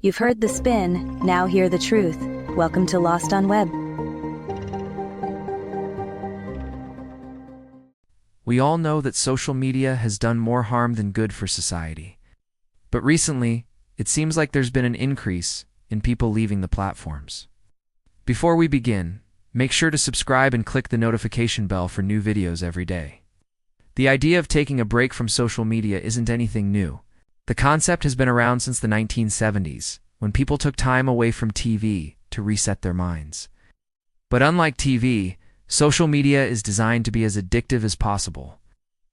You've heard the spin, now hear the truth. Welcome to Lost on Web. We all know that social media has done more harm than good for society. But recently, it seems like there's been an increase in people leaving the platforms. Before we begin, make sure to subscribe and click the notification bell for new videos every day. The idea of taking a break from social media isn't anything new. The concept has been around since the 1970s, when people took time away from TV to reset their minds. But unlike TV, social media is designed to be as addictive as possible,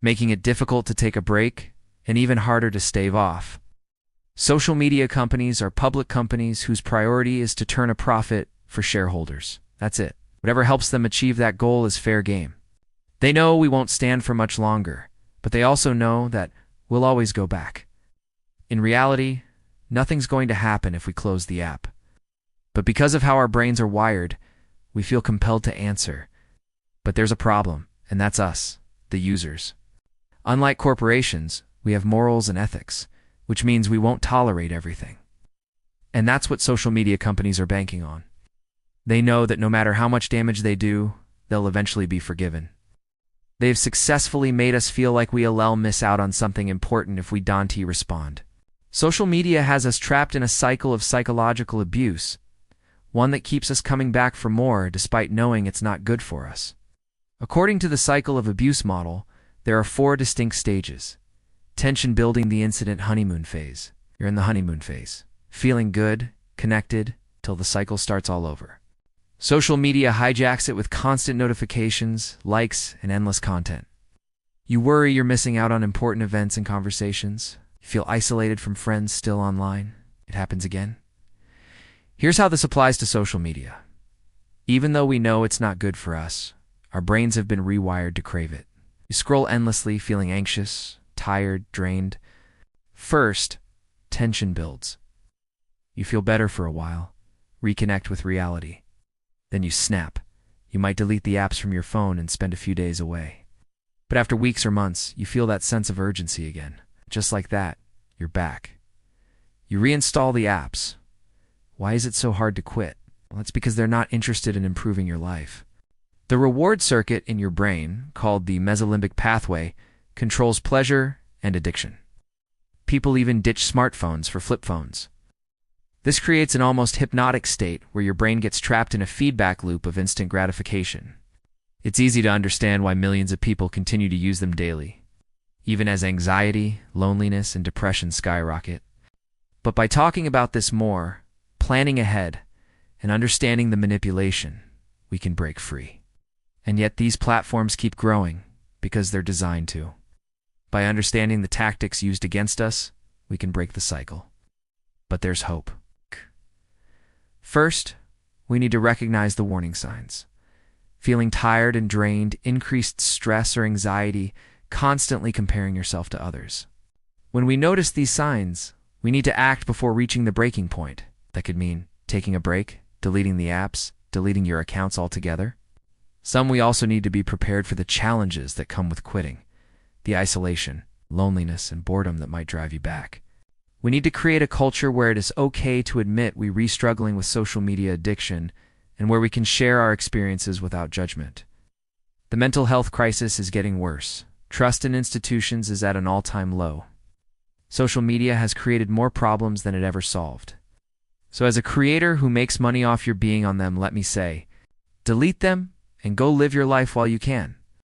making it difficult to take a break and even harder to stave off. Social media companies are public companies whose priority is to turn a profit for shareholders. That's it. Whatever helps them achieve that goal is fair game. They know we won't stand for much longer, but they also know that we'll always go back. In reality, nothing's going to happen if we close the app. But because of how our brains are wired, we feel compelled to answer. But there's a problem, and that's us, the users. Unlike corporations, we have morals and ethics, which means we won't tolerate everything. And that's what social media companies are banking on. They know that no matter how much damage they do, they'll eventually be forgiven. They've successfully made us feel like we'll miss out on something important if we don't respond. Social media has us trapped in a cycle of psychological abuse, one that keeps us coming back for more despite knowing it's not good for us. According to the cycle of abuse model, there are 4 distinct stages. Tension building, the incident honeymoon phase. You're in the honeymoon phase, feeling good, connected, till the cycle starts all over. Social media hijacks it with constant notifications, likes, and endless content. You worry you're missing out on important events and conversations. You feel isolated from friends still online. It happens again. Here's how this applies to social media. Even though we know it's not good for us, our brains have been rewired to crave it. You scroll endlessly, feeling anxious, tired, drained. First, tension builds. You feel better for a while, reconnect with reality. Then you snap. You might delete the apps from your phone and spend a few days away. But after weeks or months, you feel that sense of urgency again. Just like that, you're back. You reinstall the apps. Why is it so hard to quit? Well, that's because they're not interested in improving your life. The reward circuit in your brain, called the mesolimbic pathway, controls pleasure and addiction. People even ditch smartphones for flip phones. This creates an almost hypnotic state where your brain gets trapped in a feedback loop of instant gratification. It's easy to understand why millions of people continue to use them daily, even as anxiety, loneliness, and depression skyrocket. But by talking about this more, planning ahead, and understanding the manipulation, we can break free. And yet these platforms keep growing because they're designed to. By understanding the tactics used against us, we can break the cycle. But there's hope. First, we need to recognize the warning signs. Feeling tired and drained, increased stress or anxiety, constantly comparing yourself to others. When we notice these signs, we need to act before reaching the breaking point. That could mean taking a break, deleting the apps, deleting your accounts altogether. We also need to be prepared for the challenges that come with quitting, the isolation, loneliness, and boredom that might drive you back. We need to create a culture where it is okay to admit we're struggling with social media addiction and where we can share our experiences without judgment. The mental health crisis is getting worse. Trust in institutions is at an all-time low. Social media has created more problems than it ever solved. So as a creator who makes money off your being on them, let me say, delete them and go live your life while you can.